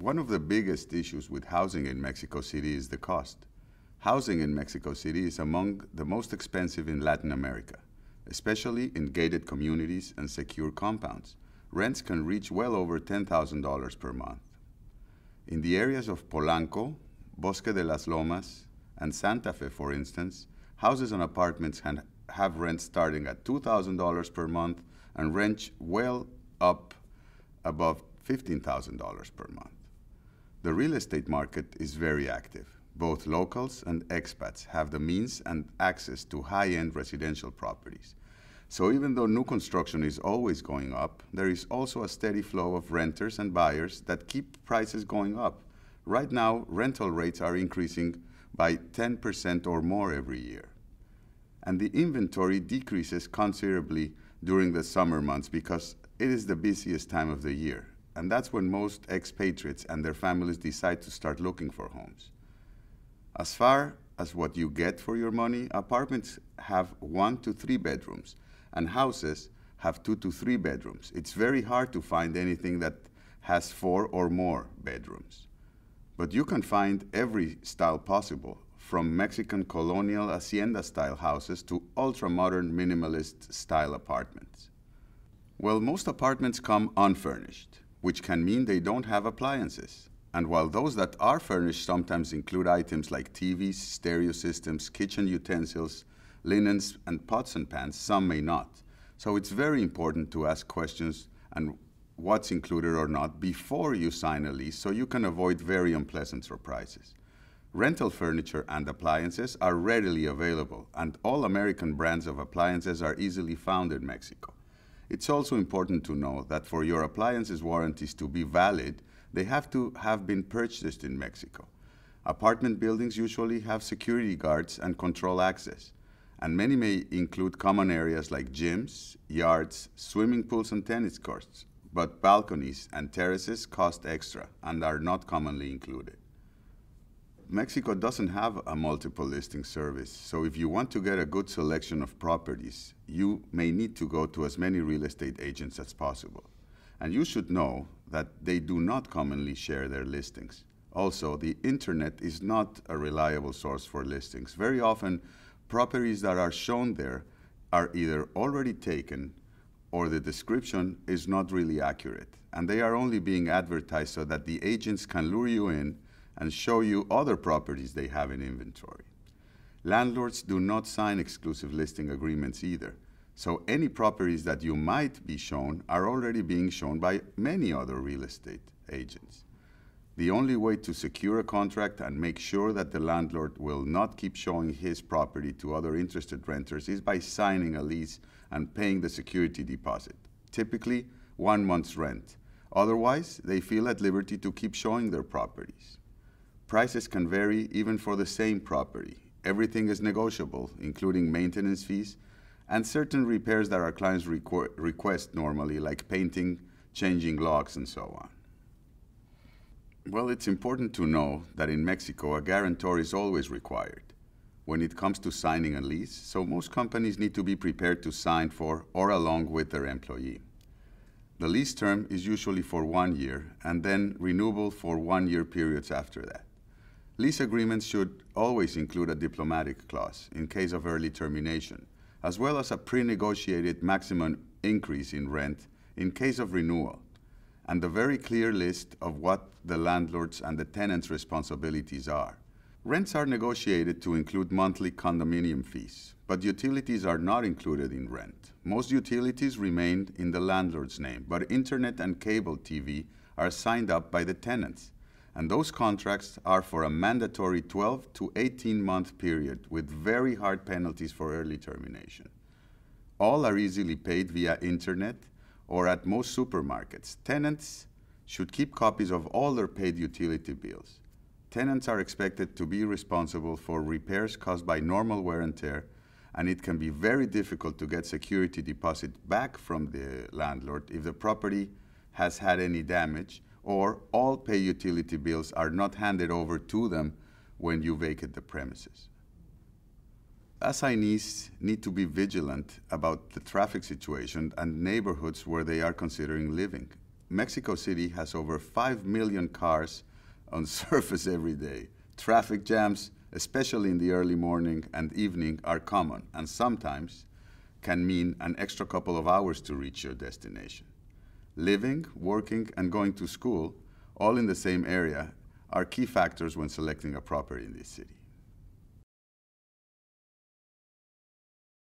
One of the biggest issues with housing in Mexico City is the cost. Housing in Mexico City is among the most expensive in Latin America, especially in gated communities and secure compounds. Rents can reach well over $10,000 per month. In the areas of Polanco, Bosque de las Lomas, and Santa Fe, for instance, houses and apartments can have rents starting at $2,000 per month and range well up above $15,000 per month. The real estate market is very active. Both locals and expats have the means and access to high-end residential properties. So even though new construction is always going up, there is also a steady flow of renters and buyers that keep prices going up. Right now, rental rates are increasing by 10% or more every year. And the inventory decreases considerably during the summer months because it is the busiest time of the year. And that's when most expatriates and their families decide to start looking for homes. As far as what you get for your money, apartments have 1 to 3 bedrooms, and houses have 2 to 3 bedrooms. It's very hard to find anything that has 4 or more bedrooms. But you can find every style possible, from Mexican colonial hacienda-style houses to ultra-modern minimalist-style apartments. Well, most apartments come unfurnished, which can mean they don't have appliances. And while those that are furnished sometimes include items like TVs, stereo systems, kitchen utensils, linens, and pots and pans, some may not. So it's very important to ask questions and what's included or not before you sign a lease so you can avoid very unpleasant surprises. Rental furniture and appliances are readily available, and all American brands of appliances are easily found in Mexico. It's also important to know that for your appliances warranties to be valid, they have to have been purchased in Mexico. Apartment buildings usually have security guards and control access, and many may include common areas like gyms, yards, swimming pools, and tennis courts. But balconies and terraces cost extra and are not commonly included. Mexico doesn't have a multiple listing service, so if you want to get a good selection of properties, you may need to go to as many real estate agents as possible. And you should know that they do not commonly share their listings. Also, the internet is not a reliable source for listings. Very often, properties that are shown there are either already taken or the description is not really accurate, and they are only being advertised so that the agents can lure you in and show you other properties they have in inventory. Landlords do not sign exclusive listing agreements either, so any properties that you might be shown are already being shown by many other real estate agents. The only way to secure a contract and make sure that the landlord will not keep showing his property to other interested renters is by signing a lease and paying the security deposit, typically 1 month's rent. Otherwise, they feel at liberty to keep showing their properties. Prices can vary even for the same property. Everything is negotiable, including maintenance fees and certain repairs that our clients request normally, like painting, changing locks, and so on. Well, it's important to know that in Mexico, a guarantor is always required when it comes to signing a lease, so most companies need to be prepared to sign for or along with their employee. The lease term is usually for 1 year and then renewable for 1-year periods after that. Lease agreements should always include a diplomatic clause in case of early termination, as well as a pre-negotiated maximum increase in rent in case of renewal, and a very clear list of what the landlord's and the tenant's responsibilities are. Rents are negotiated to include monthly condominium fees, but utilities are not included in rent. Most utilities remain in the landlord's name, but internet and cable TV are signed up by the tenants, and those contracts are for a mandatory 12 to 18-month period with very hard penalties for early termination. All are easily paid via internet or at most supermarkets. Tenants should keep copies of all their paid utility bills. Tenants are expected to be responsible for repairs caused by normal wear and tear, and it can be very difficult to get security deposit back from the landlord if the property has had any damage, or all pay utility bills are not handed over to them when you vacate the premises. Assignees need to be vigilant about the traffic situation and neighborhoods where they are considering living. Mexico City has over 5 million cars on surface every day. Traffic jams, especially in the early morning and evening, are common and sometimes can mean an extra couple of hours to reach your destination. Living, working, and going to school, all in the same area, are key factors when selecting a property in this city.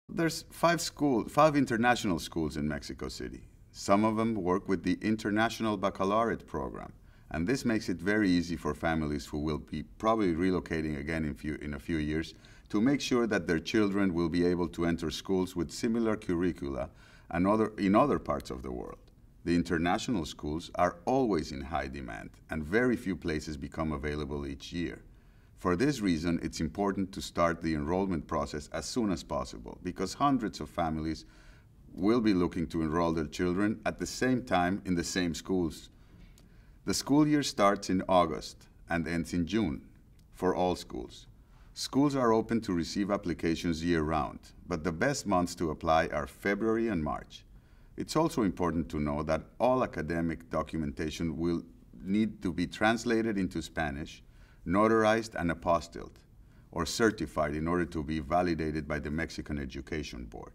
There's five international schools in Mexico City. Some of them work with the International Baccalaureate program, and this makes it very easy for families who will be probably relocating again in a few years to make sure that their children will be able to enter schools with similar curricula and in other parts of the world. The international schools are always in high demand, and very few places become available each year. For this reason, it's important to start the enrollment process as soon as possible, because hundreds of families will be looking to enroll their children at the same time in the same schools. The school year starts in August and ends in June for all schools. Schools are open to receive applications year-round, but the best months to apply are February and March. It's also important to know that all academic documentation will need to be translated into Spanish, notarized and apostilled, or certified in order to be validated by the Mexican Education Board.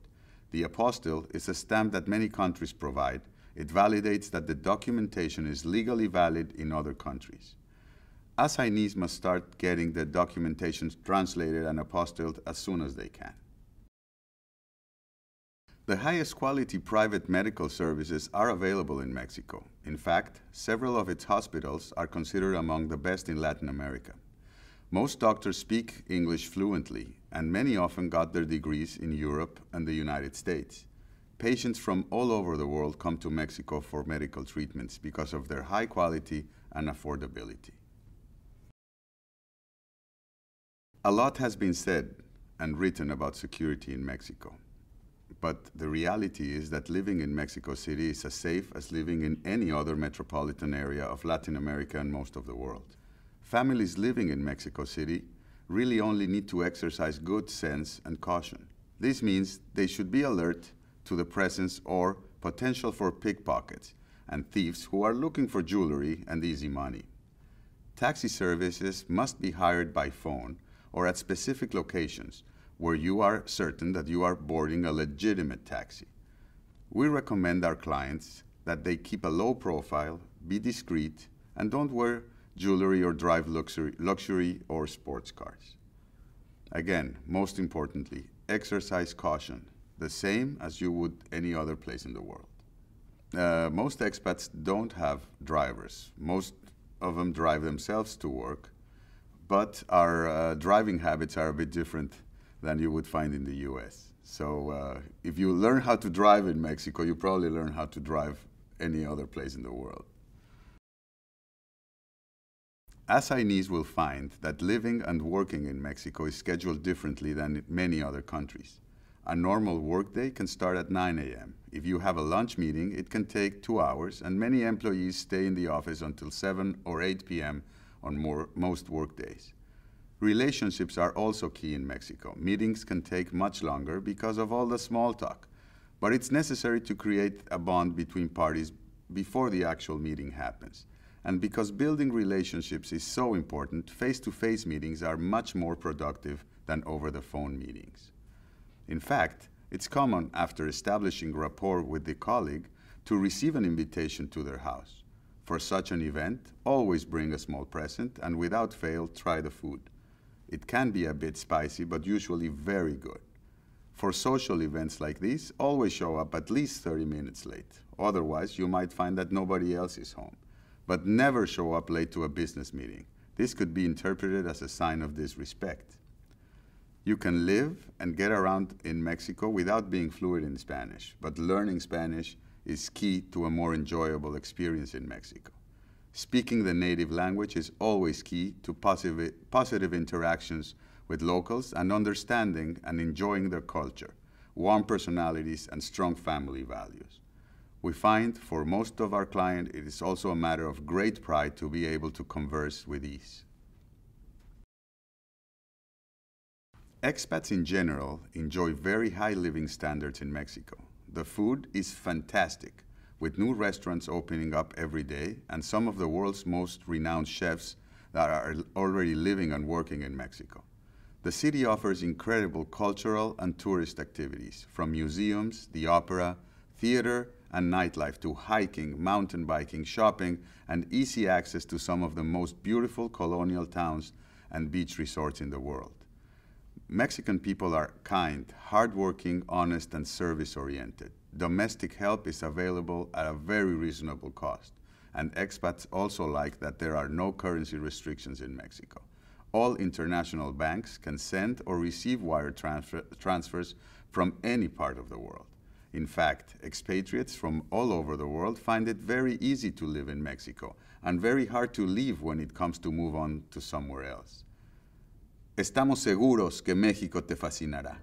The apostille is a stamp that many countries provide. It validates that the documentation is legally valid in other countries. Assignees must start getting the documentation translated and apostilled as soon as they can. The highest quality private medical services are available in Mexico. In fact, several of its hospitals are considered among the best in Latin America. Most doctors speak English fluently, and many often got their degrees in Europe and the United States. Patients from all over the world come to Mexico for medical treatments because of their high quality and affordability. A lot has been said and written about security in Mexico. But the reality is that living in Mexico City is as safe as living in any other metropolitan area of Latin America and most of the world. Families living in Mexico City really only need to exercise good sense and caution. This means they should be alert to the presence or potential for pickpockets and thieves who are looking for jewelry and easy money. Taxi services must be hired by phone or at specific locations where you are certain that you are boarding a legitimate taxi. We recommend our clients that they keep a low profile, be discreet, and don't wear jewelry or drive luxury or sports cars. Again, most importantly, exercise caution, the same as you would any other place in the world. Most expats don't have drivers. Most of them drive themselves to work, but our driving habits are a bit different than you would find in the US. So if you learn how to drive in Mexico, you probably learn how to drive any other place in the world. Assignees will find that living and working in Mexico is scheduled differently than in many other countries. A normal workday can start at 9 a.m. If you have a lunch meeting, it can take 2 hours, and many employees stay in the office until 7 or 8 p.m. on most workdays. Relationships are also key in Mexico. Meetings can take much longer because of all the small talk, but it's necessary to create a bond between parties before the actual meeting happens. And because building relationships is so important, face-to-face meetings are much more productive than over-the-phone meetings. In fact, it's common after establishing rapport with the colleague to receive an invitation to their house. For such an event, always bring a small present and without fail, try the food. It can be a bit spicy, but usually very good. For social events like these, always show up at least 30 minutes late. Otherwise, you might find that nobody else is home. But never show up late to a business meeting. This could be interpreted as a sign of disrespect. You can live and get around in Mexico without being fluent in Spanish, but learning Spanish is key to a more enjoyable experience in Mexico. Speaking the native language is always key to positive interactions with locals and understanding and enjoying their culture, warm personalities, and strong family values. We find for most of our clients, it is also a matter of great pride to be able to converse with ease. Expats in general enjoy very high living standards in Mexico. The food is fantastic, with new restaurants opening up every day and some of the world's most renowned chefs that are already living and working in Mexico. The city offers incredible cultural and tourist activities, from museums, the opera, theater, and nightlife to hiking, mountain biking, shopping, and easy access to some of the most beautiful colonial towns and beach resorts in the world. Mexican people are kind, hardworking, honest, and service-oriented. Domestic help is available at a very reasonable cost, and expats also like that there are no currency restrictions in Mexico. All international banks can send or receive wire transfers from any part of the world. In fact, expatriates from all over the world find it very easy to live in Mexico and very hard to leave when it comes to move on to somewhere else. Estamos seguros que México te fascinará.